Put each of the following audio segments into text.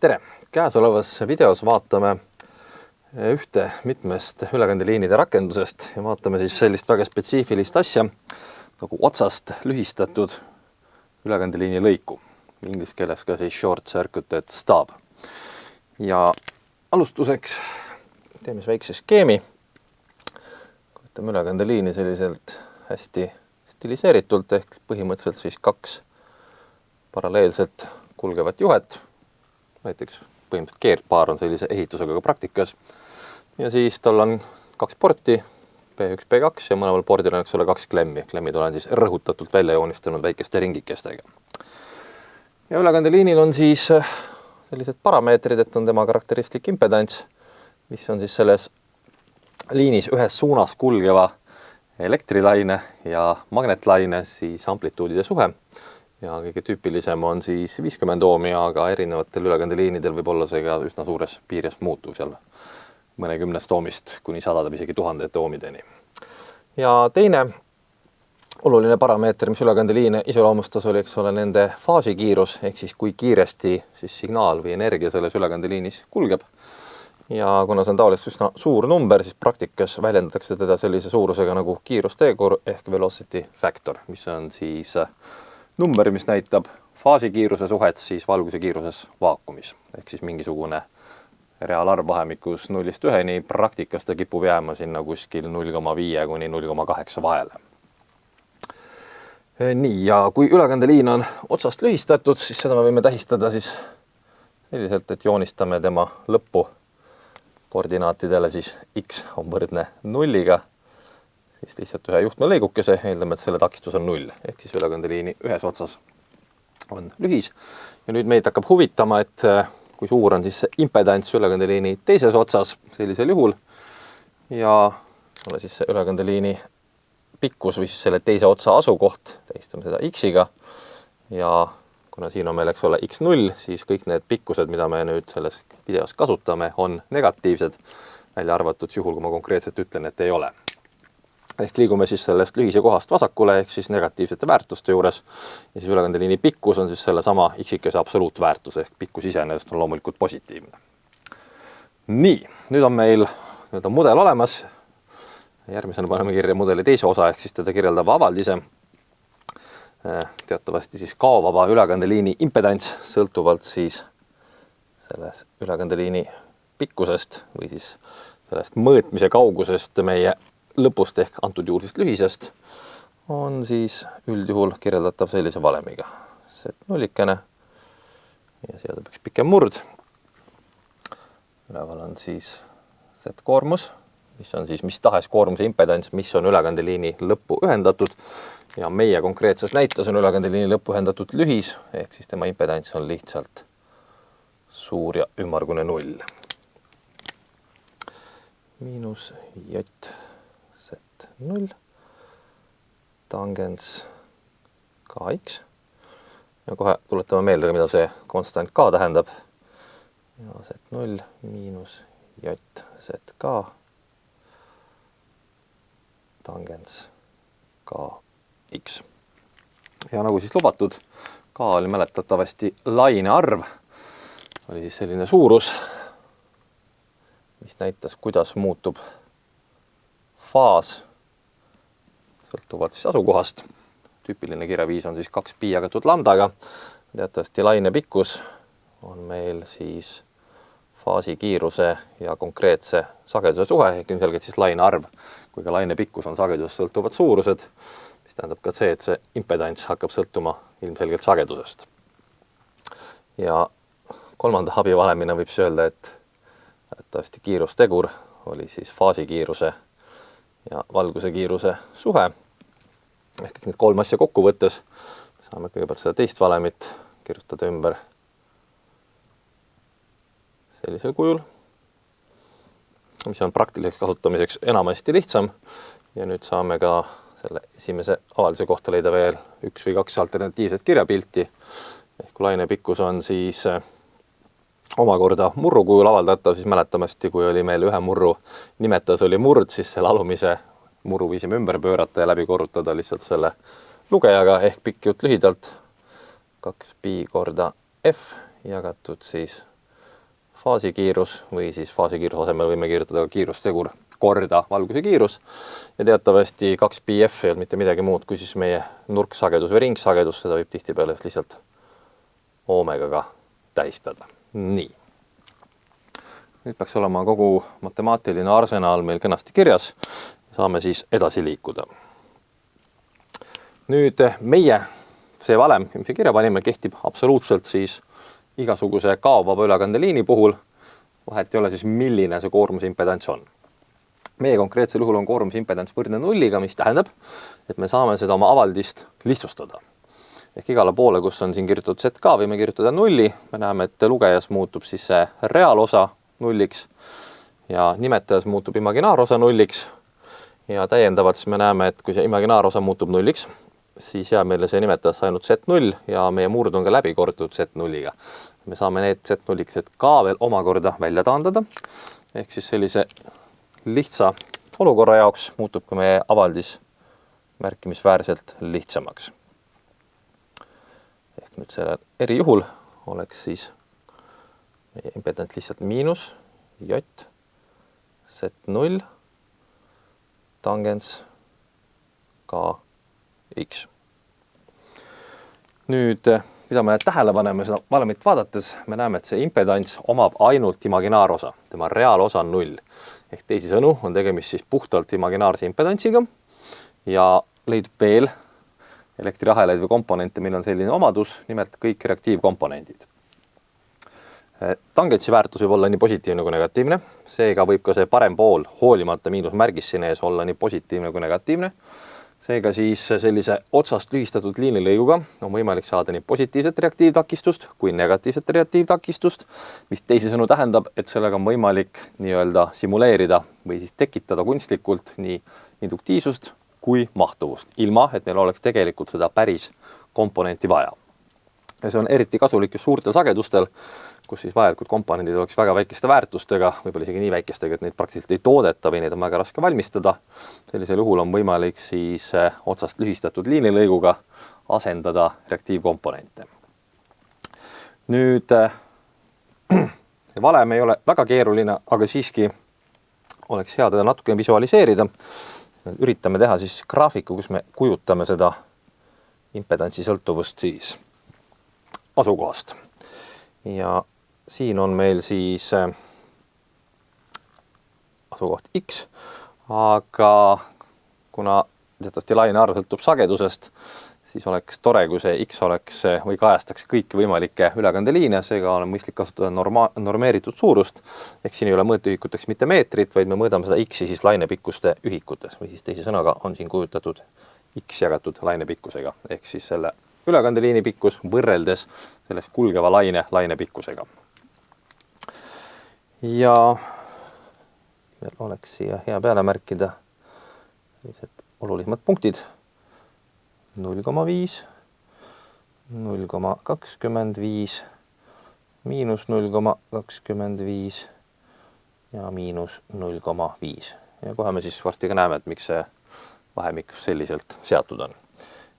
Tere! Käesolevas videos vaatame ühte mitmest ülekandeliinide rakendusest ja vaatame siis sellist väga spetsiifilist asja nagu otsast lühistatud ülekandeliini lõiku. Inglise keeles ka siis short circuited stub. Ja alustuseks teeme siis väikse skeemi. Võtame ülekandeliini selliselt hästi stiliseeritult ehk põhimõtteliselt siis kaks paralleelselt kulgevat juhet. Näiteks põhimõtteliselt keerdpaar on sellise ehitusega ka praktikas. Ja siis tal on kaks porti, P1, P2 ja mõlemal pordil on kaks klemmi. Klemmid olen siis rõhutatult välja joonistanud väikeste ringikestega. Ja ülekandeliinil on siis sellised parameetrid, et on tema karakteristlik impedants, mis on siis selles liinis ühes suunas kulgeva elektrilaine ja magnetlaine siis amplituudide suhe. Ja kõige tüüpilisem on siis 50 oomi, aga erinevatel ülekandeliinidel võib olla see ka üsna suures piires muutuv seal mõnekümnest oomist kuni sadade, isegi tuhandete oomideni. Ja teine oluline parameeter, mis ülekandeliine iseloomustas, oli nende faasikiirus, ehk siis kui kiiresti siis signaal või energia selles ülekandeliinis kulgeb. Ja kuna see on taoliselt üsna suur number, siis praktikas väljendatakse teda sellise suurusega nagu kiirusteegur ehk velocity factor, mis on siis number, mis näitab faasikiiruse suhet siis valguse kiiruses vaakumis. Ehk siis mingisugune reaalarv vahemikus 0-1, praktikas ta kipub jääma sinna kuskil 0,5 kuni 0,8 vahele. Nii, ja kui ülekandeliin on otsast lühistatud, siis seda me võime tähistada siis selliselt, et joonistame tema lõppu koordinaatidele siis x on võrdne 0-ga. Siis lihtsalt ühe juhtme lõigukese, eeldame, et selle takistus on 0, ehk siis ülekandeliini ühes otsas on lühis. Ja nüüd meid hakkab huvitama, et kui suur on siis impedants ülekandeliini teises otsas sellisel juhul ja ole siis see ülekandeliini pikkus või siis selle teise otsa asukoht, tähistame seda x-iga ja kuna siin on meil x0, siis kõik need pikkused, mida me nüüd selles videos kasutame, on negatiivsed, välja arvatud juhul, kui ma konkreetselt ütlen, et ei ole. Ehk liigume siis sellest lühise kohast vasakule, ehk siis negatiivsete väärtuste juures. Ja siis ülekandeliini pikkus on siis selle sama x-ikese absoluutväärtus, ehk pikkus iseenesest on loomulikult positiivne. Nii, nüüd on meil mudel olemas. Järgmisena paneme kirja mudeli teise osa, ehk siis teda kirjeldab avaldise. Teatavasti siis kaovaba ülekandeliini impedants sõltuvalt siis sellest ülekandeliini pikkusest või siis sellest mõõtmise kaugusest meie lõpust ehk antud juhul siis lühisest on siis üldjuhul kirjeldatav sellise valemiga. Z0 ja siia üks pikem murd. Üleval on siis Z-koormus, mis on siis mis tahes koormuse impedants, mis on ülekandeliini lõppu ühendatud ja meie konkreetses näites on ülekandeliini lõppu ühendatud lühis, ehk siis tema impedants on lihtsalt suur ja ümmargune 0. Miinus J Z0 tangens kx ja kohe tuletame meelde, mida see konstant k tähendab ja Z0 miinus J ZK tangens kx ja nagu siis lubatud, k oli mäletatavasti laine arv, oli siis selline suurus, mis näitas, kuidas muutub faas sõltuvalt siis asukohast. Tüüpiline kirjaviis on siis 2pi jagatud lambdaga. Teatavasti laine pikkus on meil siis faasi kiiruse ja konkreetse sageduse suhe, ehk ilmselgelt siis laine arv, kui ka laine pikkus on sagedusest sõltuvad suurused, mis tähendab ka see, et see impedants hakkab sõltuma ilmselgelt sagedusest. Ja kolmanda abivalemina võib öelda, et teatavasti kiirustegur oli siis faasi kiiruse ja valguse kiiruse suhe. Ehk need kolm asja kokku võttes saame kõigepealt seda teist valemit kirjutada ümber sellisel kujul, mis on praktiliseks kasutamiseks enamasti lihtsam. Ja nüüd saame ka selle esimese avalduse kohta leida veel üks või kaks alternatiivset kirjapilti. Ehk kui laine pikkus on siis omakorda murru kujul avaldatav, siis mäletamasti, kui oli meil ühe murru nimetus oli murd, siis selle alumise murru viisime ümber pöörata ja läbi korrutada lihtsalt selle lugejaga ehk pikk jutt lühidalt 2pi korda f jagatud siis faasikiirus või siis faasikiiruse asemel võime kirjutada kiirustegur korda valguse kiirus. Ja teatavasti 2πf ei olnud mitte midagi muud kui siis meie nurksagedus või ringsagedus, seda võib tihtipeale lihtsalt omegaga tähistada. Nii. Nüüd peaks olema kogu matemaatiline arsenaal meil kenasti kirjas. Saame siis edasi liikuda. Nüüd meie see valem, mis me kirja panime, kehtib absoluutselt siis igasuguse kaovaba ülekandeliini puhul. Vahet ei ole siis, milline see koormusimpedants on. Meie konkreetsel juhul on koormusimpedants võrdne nulliga, mis tähendab, et me saame seda oma avaldist lihtsustada. Ehk igale poole, kus on siin kirjutatud ZK, võime kirjutada nulli. Me näeme, et lugejas muutub siis see reaalosa nulliks ja nimetajas muutub imaginaarosa nulliks. Ja täiendavalt siis me näeme, et kui see imaginaarosa muutub nulliks, siis jääb meile see nimetajas ainult Z0 ja meie murd on ka läbi kordatud Z0-ga. Me saame need Z0-ikesed ka veel omakorda välja taandada. Ehk siis sellise lihtsa olukorra jaoks muutub ka meie avaldis märkimisväärselt lihtsamaks. Ehk nüüd selle erijuhul oleks siis meie impedant lihtsalt miinus J Z0 tangens ka X. Nüüd, mida me tähele paneme seda valemit vaadates, me näeme, et see impedants omab ainult imaginaarosa. Tema reaalosa on 0. Ehk teisisõnu on tegemist siis puhtalt imaginaarse impedantsiga ja leidub veel elektriahelaid või komponente, millel on selline omadus, nimelt kõik reaktiivkomponendid. Tangentsi väärtus võib olla nii positiivne kui negatiivne. Seega võib ka see parem pool hoolimata miinusmärgis siin ees olla nii positiivne kui negatiivne. Seega siis sellise otsast lühistatud liinilõiguga on võimalik saada nii positiivset reaktiivtakistust kui negatiivset reaktiivtakistust, mis teisisõnu tähendab, et sellega on võimalik nii-öelda simuleerida või siis tekitada kunstlikult nii induktiivsust kui mahtuvust, ilma et meil oleks tegelikult seda päris komponenti vaja. Ja see on eriti kasulik just suurtel sagedustel, kus siis vajalikud komponendid oleks väga väikeste väärtustega, võib-olla isegi nii väikestega, et neid praktiliselt ei toodeta või neid on väga raske valmistada. Sellisel juhul on võimalik siis otsast lühistatud liinilõiguga asendada reaktiivkomponente. Nüüd valem ei ole väga keeruline, aga siiski oleks hea teda natuke visualiseerida. Üritame teha siis graafiku, kus me kujutame seda impedantsi sõltuvust siis asukohast. Ja siin on meil siis asukoht X, aga kuna teatavasti laine arv sõltub sagedusest, siis oleks tore, kui see X oleks või kajastaks kõiki võimalikke ülekandeliine, seega on mõistlik kasutada normeeritud suurust. Ehk siin ei ole mõõteühikuteks mitte meetrit, vaid me mõõdame seda X-i siis lainepikkuste ühikutes või siis teise sõnaga on siin kujutatud X jagatud lainepikkusega ehk siis selle ülekandeliini pikkus võrreldes sellest kulgeva lainepikkusega. Ja meil oleks siia hea peale märkida sellised olulisemad punktid. 0,5, 0,25, miinus 0,25 ja miinus 0,5. Ja kohe me siis varsti ka näeme, et miks see vahemik selliselt seatud on.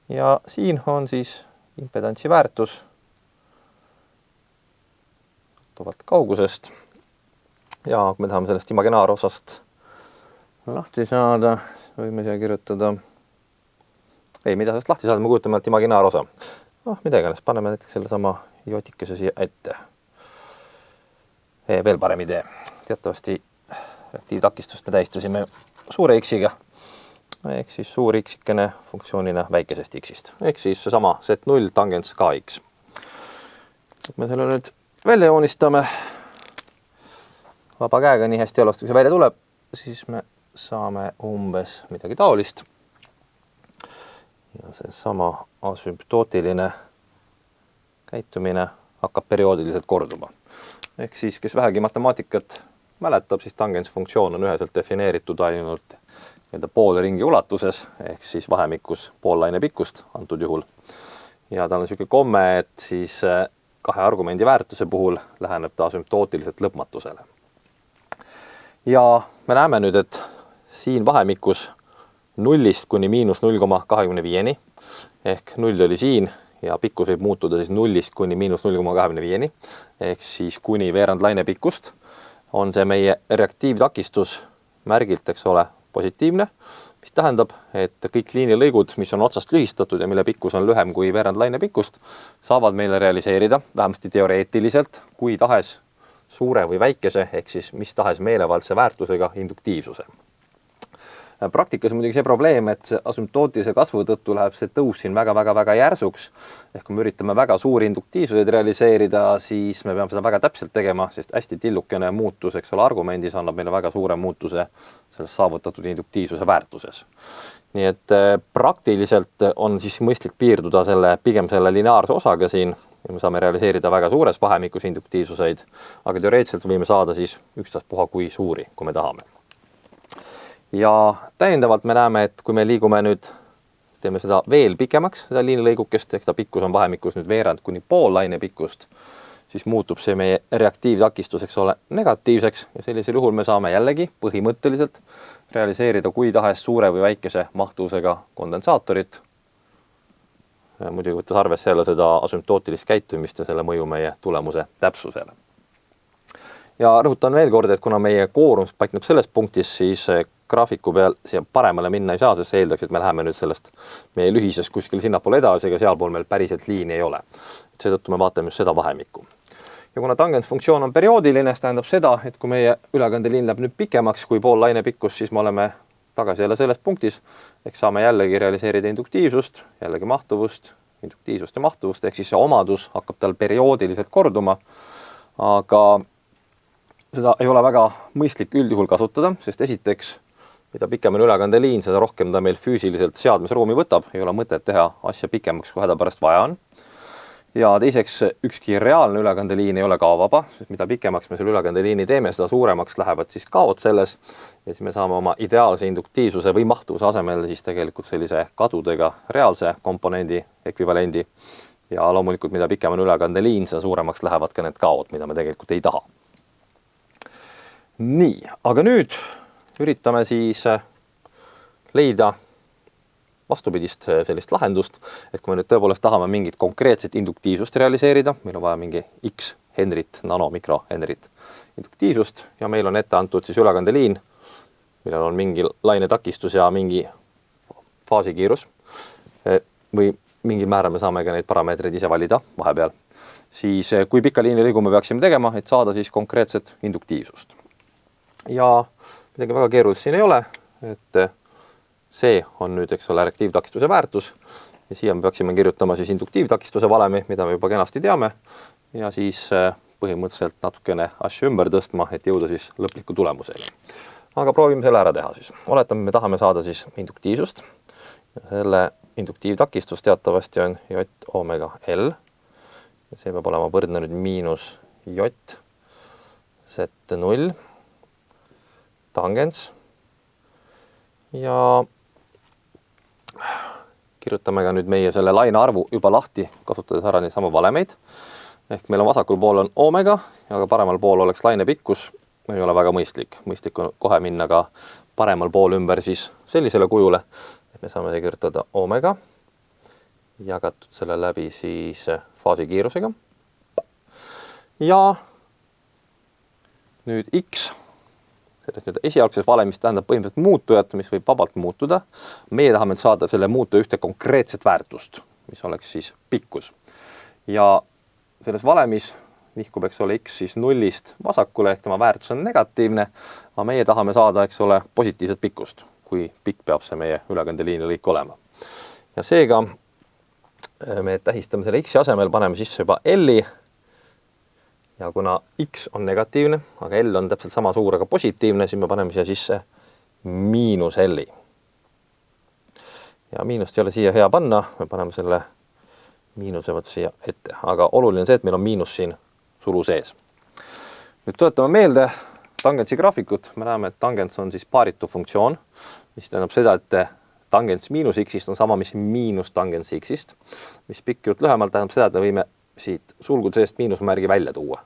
Ja siin on siis impedantsi väärtus sõltuvalt kaugusest. Ja kui me tahame sellest imaginaarosast lahti saada, võime siia kirjutada. Ei, mida sellest lahti saada, me kujutame alt imaginaarosa. Mida iganes, paneme näiteks selle sama jotikese siia ette. Veel parem idee. Teatavasti reaktiivtakistust me tähistasime suure X-iga. Ehk siis suur X-ikene funktsioonina väikesest X-ist. Ehk siis seesama Z0 tangens KX. Me selle nüüd välja joonistame. Vaba käega nii hästi jalust, kui see välja tuleb, siis me saame umbes midagi taolist. Ja see sama asümptootiline käitumine hakkab perioodiliselt korduma. Ehk siis, kes vähegi matemaatikat mäletab, siis tangensfunktsioon on üheselt defineeritud ainult poole ringi ulatuses, ehk siis vahemikus pool laine pikkust antud juhul. Ja tal on selline komme, et siis kahe argumendi väärtuse puhul läheneb ta asümptootiliselt lõpmatusele. Ja me näeme nüüd, et siin vahemikus 0 kuni miinus 0,25 ehk 0 oli siin ja pikkus võib muutuda siis 0-st kuni -0,25-ni ehk siis kuni veerand laine pikkust, on see meie reaktiivtakistus märgilt, eks ole, positiivne, mis tähendab, et kõik liinilõigud, mis on otsast lühistatud ja mille pikkus on lühem kui veerand laine pikkust, saavad meile realiseerida, vähemasti teoreetiliselt, kui tahes suure või väikese, ehk siis mis tahes meelevaldse väärtusega induktiivsuse. Praktikas on muidugi see probleem, et asümptootilise kasvu tõttu läheb see tõus siin väga järsuks. Ehk kui me üritame väga suuri induktiivsuseid realiseerida, siis me peame seda väga täpselt tegema, sest hästi tillukene muutus, eks ole, argumendis annab meile väga suure muutuse selles saavutatud induktiivsuse väärtuses. Nii et praktiliselt on siis mõistlik piirduda pigem selle lineaarse osaga siin ja me saame realiseerida väga suures vahemikus induktiivsuseid, aga teoreetiliselt võime saada siis ükstaspuha kui suuri, kui me tahame. Ja täiendavalt me näeme, et kui me liigume nüüd, teeme seda veel pikemaks, seda liinilõigukest, ehk ta pikkus on vahemikus nüüd veerand kuni pool laine pikkust, siis muutub see meie reaktiivtakistus, eks ole, negatiivseks ja sellisel juhul me saame jällegi põhimõtteliselt realiseerida kui tahes suure või väikese mahtuvusega kondensaatorit. Muidugi võttes arvesse jälle seda asümptootilist käitumist ja selle mõju meie tulemuse täpsusele. Ja rõhutan veel kord, et kuna meie koormus paikneb selles punktis, siis graafiku peal siia paremale minna ei saa, sest see eeldaks, et me läheme nüüd sellest meie lühisest kuskil sinnapoole edasi, aga sealpool meil päriselt liini ei ole. Seetõttu me vaatame just seda vahemikku. Ja kuna tangentsfunktsioon on perioodiline, see tähendab seda, et kui meie ülekandeliin läheb nüüd pikemaks kui pool laine pikkus, siis me oleme tagasi jälle selles punktis, ehk saame jällegi realiseerida induktiivsust, jällegi mahtuvust, induktiivsust ja mahtuvust, ehk siis see omadus hakkab tal perioodiliselt korduma, aga seda ei ole väga mõistlik üldjuhul kasutada, sest esiteks, mida pikem on ülekandeliin, seda rohkem ta meil füüsiliselt seadmesruumi võtab, ei ole mõtet teha asja pikemaks, kui hädapärast vaja on. Ja teiseks, ükski reaalne ülekandeliin ei ole kaovaba, sest mida pikemaks me selle ülekandeliini teeme, seda suuremaks lähevad siis kaod selles ja siis me saame oma ideaalse induktiivsuse või mahtuvuse asemel siis tegelikult sellise kadudega reaalse komponendi ekvivalendi ja loomulikult, mida pikem on ülekandeliin, seda suuremaks lähevad ka need kaod, mida me tegelikult ei taha. Nii, aga nüüd üritame siis leida vastupidist sellist lahendust, et kui me nüüd tõepoolest tahame mingit konkreetset induktiivsust realiseerida, meil on vaja mingi X Henrit, nano, mikro Henrit induktiivsust ja meil on ette antud siis ülekandeliin, millel on mingi lainetakistus ja mingi faasikiirus või mingil määral me saame ka neid parameetreid ise valida vahepeal, siis kui pika liinilõigu me peaksime tegema, et saada siis konkreetset induktiivsust. Ja midagi väga keerulist siin ei ole, et see on nüüd, eks ole, reaktiivtakistuse väärtus ja siia me peaksime kirjutama siis induktiivtakistuse valemi, mida me juba kenasti teame ja siis põhimõtteliselt natukene asju ümber tõstma, et jõuda siis lõpliku tulemuseni. Aga proovime selle ära teha siis. Oletame, me tahame saada siis induktiivsust. Selle induktiivtakistus teatavasti on J omega L ja see peab olema võrdne nüüd miinus J Z0 tangens ja kirjutame ka nüüd meie selle laine arvu juba lahti, kasutades ära neid sama valemeid. Ehk meil on vasakul pool on omega, aga paremal pool oleks laine pikkus, ei ole väga mõistlik. Mõistlik on kohe minna ka paremal pool ümber siis sellisele kujule, et me saame kirjutada omega, jagatud selle läbi siis faasikiirusega. Ja nüüd X sellest nüüd esialgses valemis tähendab põhimõtteliselt muutujat, mis võib vabalt muutuda. Meie tahame saada selle muutuja ühte konkreetset väärtust, mis oleks siis pikkus. Ja selles valemis nihkub, eks ole, X siis 0-st vasakule, ehk tema väärtus on negatiivne, aga meie tahame saada, eks ole, positiivset pikkust, kui pikk peab see meie ülekandeliini lõik olema. Ja seega me tähistame selle X asemel, paneme sisse juba L-i. Ja kuna X on negatiivne, aga L on täpselt sama suur, aga positiivne, siis me paneme siia sisse miinus L-i. Ja miinust ei ole siia hea panna, me paneme selle miinuse siia ette. Aga oluline on see, et meil on miinus siin sulu sees. Nüüd tuletame meelde tangentsi graafikut. Me näeme, et tangents on siis paaritu funktsioon, mis tähendab seda, et tangents miinus X-ist on sama, mis miinus tangents X-ist, mis pikk lühemalt tähendab seda, et me võime siit sulgude seest miinusmärgi välja tuua.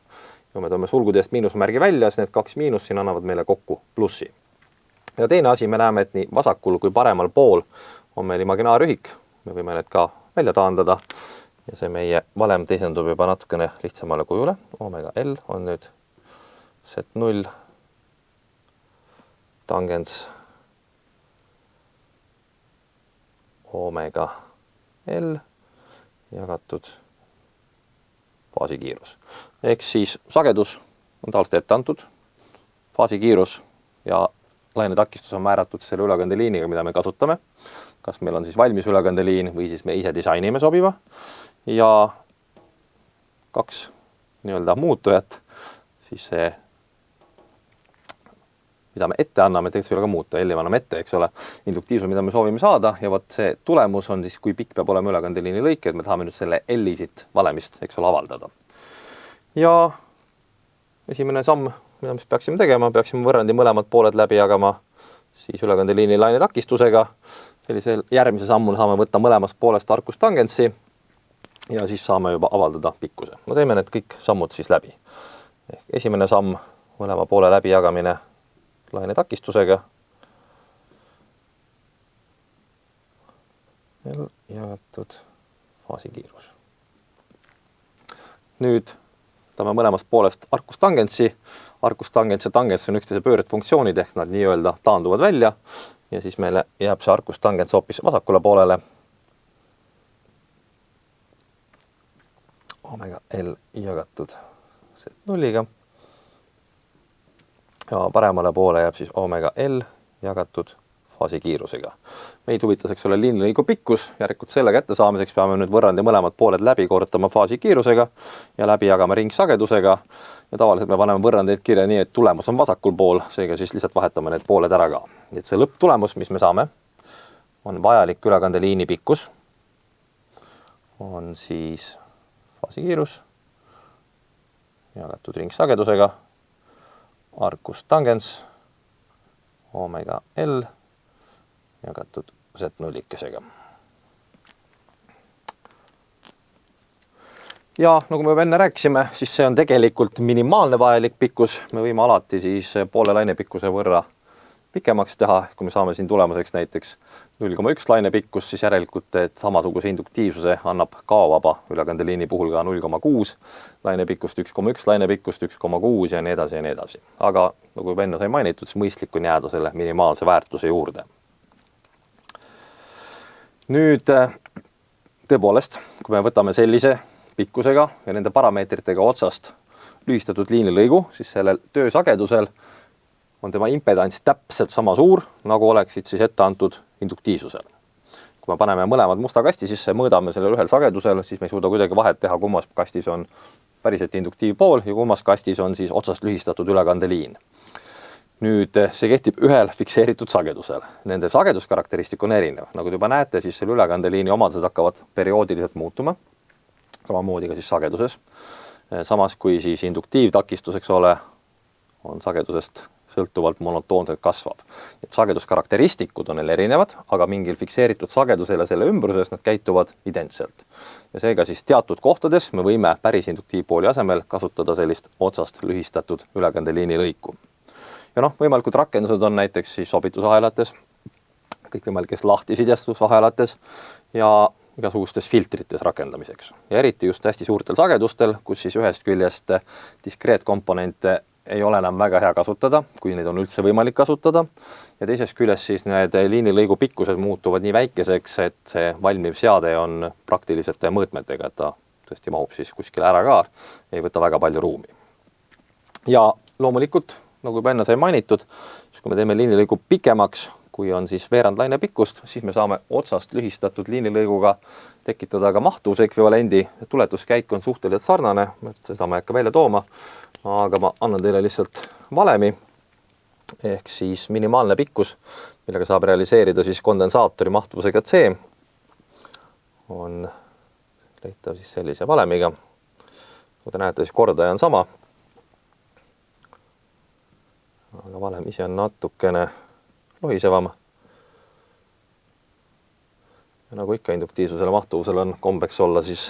Kui me toome sulgude seest miinusmärgi välja, siis need kaks miinus siin annavad meile kokku plussi. Ja teine asi, me näeme, et nii vasakul kui paremal pool on meil imaginaarühik. Me võime need ka välja taandada ja see meie valem teisendub juba natukene lihtsamale kujule. Omega L on nüüd Z0 tangens omega L jagatud faasikiirus. Ehk siis sagedus on tavaliselt ette antud, faasikiirus ja lainetakistus on määratud selle ülekandeliiniga, mida me kasutame. Kas meil on siis valmis ülekandeliin või siis me ise disainime sobiva. Ja kaks nii-öelda muutujat, siis see, mida me ette anname, tegelikult ei ole ka muuta, L-i anname ette, eks ole, induktiivsus, mida me soovime saada ja vot see tulemus on siis, kui pikk peab olema ülekandeliini lõik, et me tahame nüüd selle L-i siit valemist, eks ole, avaldada. Ja esimene samm, mida me peaksime tegema, peaksime võrrandi mõlemad pooled läbi jagama siis ülekandeliini lainetakistusega. Sellisel järgmise sammul saame võtta mõlemast poolest arkustangentsi ja siis saame juba avaldada pikkuse. No teeme need kõik sammud siis läbi. Esimene samm, mõlema poole läbi jagamine lainetakistusega. Jagatud faasikiirus. Nüüd võtame mõlemast poolest arkustangentsi. Arkustangents ja tangents on üksteise pöördfunktsioonid ehk nad nii-öelda taanduvad välja ja siis meile jääb see arkustangents hoopis vasakule poolele. Omega L jagatud Z0-ga. Ja paremale poole jääb siis omega L jagatud faasikiirusega. Meid huvitas, eks ole, liinilõigu pikkus, järelikult selle kättesaamiseks peame nüüd võrrandi mõlemad pooled läbi korrutama faasikiirusega ja läbi jagama ringsagedusega. Ja tavaliselt me paneme võrrandeid kirja nii, et tulemus on vasakul pool, seega siis lihtsalt vahetame need pooled ära ka. Nii et see lõpptulemus, mis me saame, on vajalik ülekandeliini pikkus, on siis faasikiirus jagatud ringsagedusega, arkustangens, omega L jagatud Z0-kesega. Ja nagu me enne rääkisime, siis see on tegelikult minimaalne vajalik pikkus. Me võime alati siis poole lainepikkuse võrra pikemaks teha. Kui me saame siin tulemuseks näiteks 0,1 lainepikkus, siis järelikult, et samasuguse induktiivsuse annab kaovaba ülekandeliini puhul ka 0,6 lainepikkust, 1,1 lainepikkust, 1,6 ja nii edasi ja nii edasi. Aga nagu enne sai mainitud, siis mõistlik on jääda selle minimaalse väärtuse juurde. Nüüd tõepoolest, kui me võtame sellise pikkusega ja nende parameetritega otsast lühistatud liinilõigu, siis sellel töösagedusel on tema impedants täpselt sama suur, nagu oleksid siis ette antud induktiivsusel. Kui me paneme mõlemad musta kasti sisse, mõõdame sellel ühel sagedusel, siis me ei suuda kuidagi vahet teha, kummas kastis on päriselt induktiivpool ja kummas kastis on siis otsast lühistatud ülekandeliin. Nüüd see kehtib ühel fikseeritud sagedusel. Nende sageduskarakteristik on erinev. Nagu te juba näete, siis selle ülekandeliini omadused hakkavad perioodiliselt muutuma, samamoodi ka siis sageduses. Samas kui siis induktiivtakistus, eks ole, on sagedusest sõltuvalt monotoonselt kasvab. Et sageduskarakteristikud on neil erinevad, aga mingil fikseeritud sagedusel ja selle ümbruses nad käituvad identselt. Ja seega siis teatud kohtades me võime päris induktiivpooli asemel kasutada sellist otsast lühistatud ülekandeliini lõiku. Ja võimalikud rakendused on näiteks siis sobitusahelates, kõikvõimalikes lahtisidestusahelates ja igasugustes filtrites rakendamiseks. Ja eriti just hästi suurtel sagedustel, kus siis ühest küljest diskreetkomponente ei ole enam väga hea kasutada, kui neid on üldse võimalik kasutada. Ja teisest küljest siis need liinilõigu pikkused muutuvad nii väikeseks, et see valmiv seade on praktiliselt mõõtmetega, et ta tõesti mahub siis kuskile ära ka, ei võta väga palju ruumi. Ja loomulikult, nagu juba enne sai mainitud, siis kui me teeme liinilõigu pikemaks, kui on siis veerandlaine pikkust, siis me saame otsast lühistatud liinilõiguga tekitada ka mahtuvuse ekvivalendi. Tuletuskäik on suhteliselt sarnane, seda ma ei hakka välja tooma, aga ma annan teile lihtsalt valemi, ehk siis minimaalne pikkus, millega saab realiseerida siis kondensaatori mahtuvusega C, on leitav siis sellise valemiga. Kui te näete, siis kordaja on sama, aga valem ise on natukene lohisevam. Ja nagu ikka induktiivsusele mahtuvusel on kombeks olla siis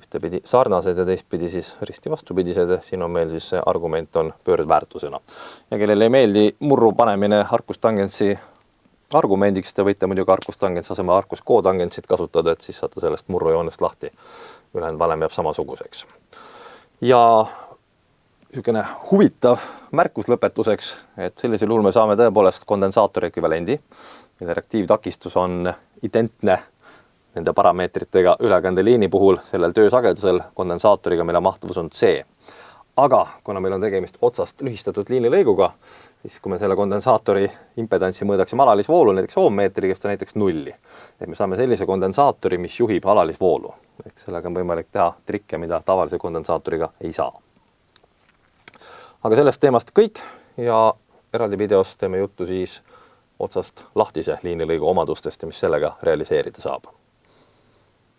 ühtepidi sarnased ja teistpidi siis risti vastupidised. Siin on meil siis see argument on pöördväärtusena. Ja kellele ei meeldi murru panemine arkustangentsi argumendiks te võite muidugi arkustangentsi asemel arkuskootangentsit kasutada, et siis saate sellest murrujoonest lahti. Ülejäänud valem jääb samasuguseks. Ja niisugune huvitav märkus lõpetuseks, et sellisel juhul me saame tõepoolest kondensaatori ekvivalendi, mille reaktiivtakistus on identne nende parameetritega ülekandeliini puhul sellel töösagedusel kondensaatoriga, mille mahtuvus on C. Aga kuna meil on tegemist otsast lühistatud liinilõiguga, siis kui me selle kondensaatori impedantsi mõõdaksime alalisvoolu näiteks oommeetriga, siis ta näiteks 0. Et me saame sellise kondensaatori, mis juhib alalisvoolu. Ehk sellega on võimalik teha trikke, mida tavalise kondensaatoriga ei saa. Aga sellest teemast kõik ja eraldi videos teeme juttu siis otsast lahtise liinilõigu omadustest ja mis sellega realiseerida saab.